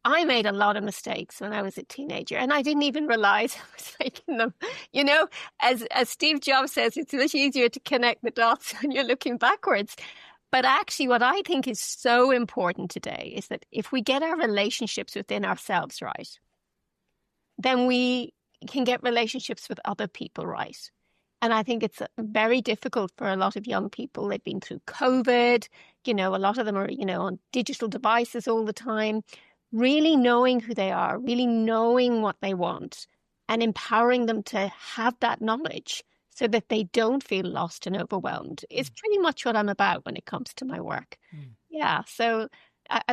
I made a lot of mistakes when I was a teenager, and I didn't even realize I was making them. You know, as Steve Jobs says, it's much easier to connect the dots when you're looking backwards. But actually, what I think is so important today is that if we get our relationships within ourselves right, then we can get relationships with other people right. And I think it's very difficult for a lot of young people. They've been through COVID. You know, a lot of them are, on digital devices all the time. Really knowing who they are, really knowing what they want, and empowering them to have that knowledge so that they don't feel lost and overwhelmed is pretty much what I'm about when it comes to my work. Yeah, so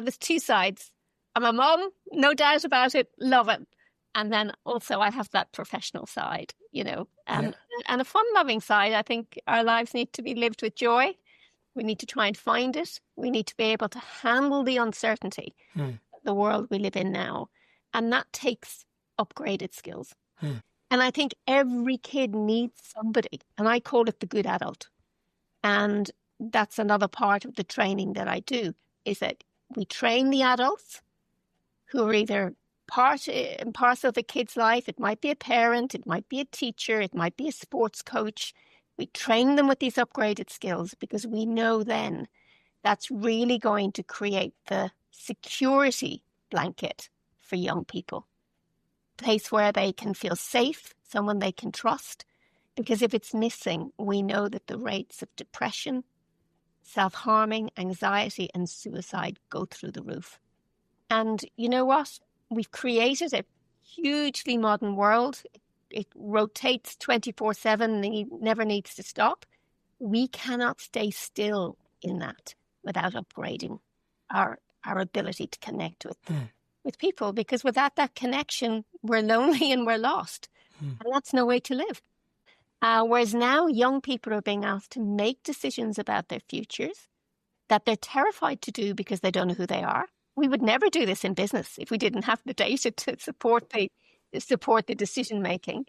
there's two sides. I'm a mom, no doubt about it, love it. And then also I have that professional side, and a fun-loving side. I think our lives need to be lived with joy. We need to try and find it. We need to be able to handle the uncertainty of the world we live in now. And that takes upgraded skills. And I think every kid needs somebody. And I call it the good adult. And that's another part of the training that I do, is that we train the adults who are either part and parcel of a kid's life. It might be a parent, it might be a teacher, it might be a sports coach. We train them with these upgraded skills because we know then that's really going to create the security blanket for young people. A place where they can feel safe, someone they can trust. Because if it's missing, we know that the rates of depression, self-harming, anxiety, and suicide go through the roof. And you know what? We've created a hugely modern world. It rotates 24/7 and it never needs to stop. We cannot stay still in that without upgrading our ability to connect with people, because without that connection, we're lonely and we're lost. And that's no way to live. Whereas now young people are being asked to make decisions about their futures that they're terrified to do because they don't know who they are. We would never do this in business if we didn't have the data to support the decision making.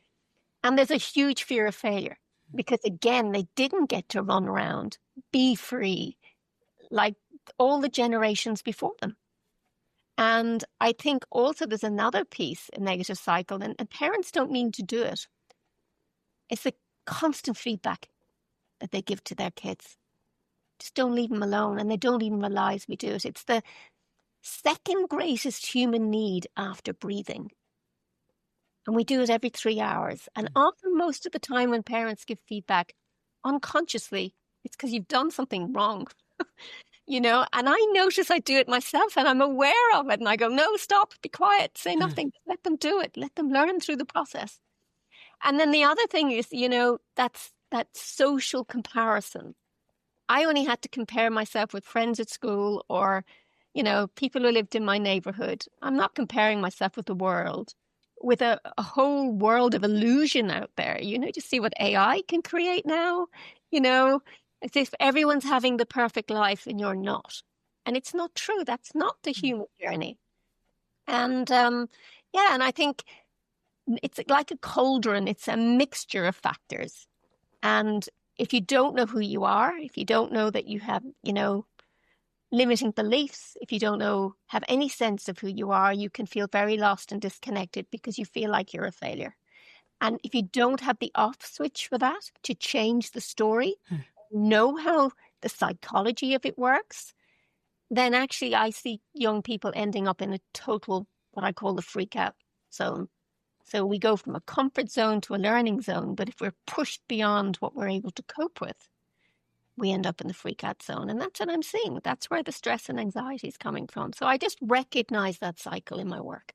And there's a huge fear of failure because, again, they didn't get to run around, be free, like all the generations before them. And I think also there's another piece, a negative cycle, and parents don't mean to do it. It's the constant feedback that they give to their kids. Just don't leave them alone, and they don't even realize we do it. It's the second greatest human need after breathing. And we do it every 3 hours. And often, most of the time when parents give feedback, unconsciously, it's because you've done something wrong. And I notice I do it myself and I'm aware of it. And I go, no, stop, be quiet, say nothing. Let them do it. Let them learn through the process. And then the other thing is, that's that social comparison. I only had to compare myself with friends at school or people who lived in my neighborhood. I'm not comparing myself with the world, with a whole world of illusion out there. Just see what AI can create now. As if everyone's having the perfect life and you're not. And it's not true. That's not the human journey. And and I think it's like a cauldron. It's a mixture of factors. And if you don't know who you are, if you don't know that you have, limiting beliefs, if you don't have any sense of who you are, you can feel very lost and disconnected because you feel like you're a failure. And if you don't have the off switch for that to change the story, know how the psychology of it works, then actually I see young people ending up in a total, what I call the freak out zone. So we go from a comfort zone to a learning zone, but if we're pushed beyond what we're able to cope with, we end up in the freak out zone. And that's what I'm seeing. That's where the stress and anxiety is coming from. So I just recognize that cycle in my work.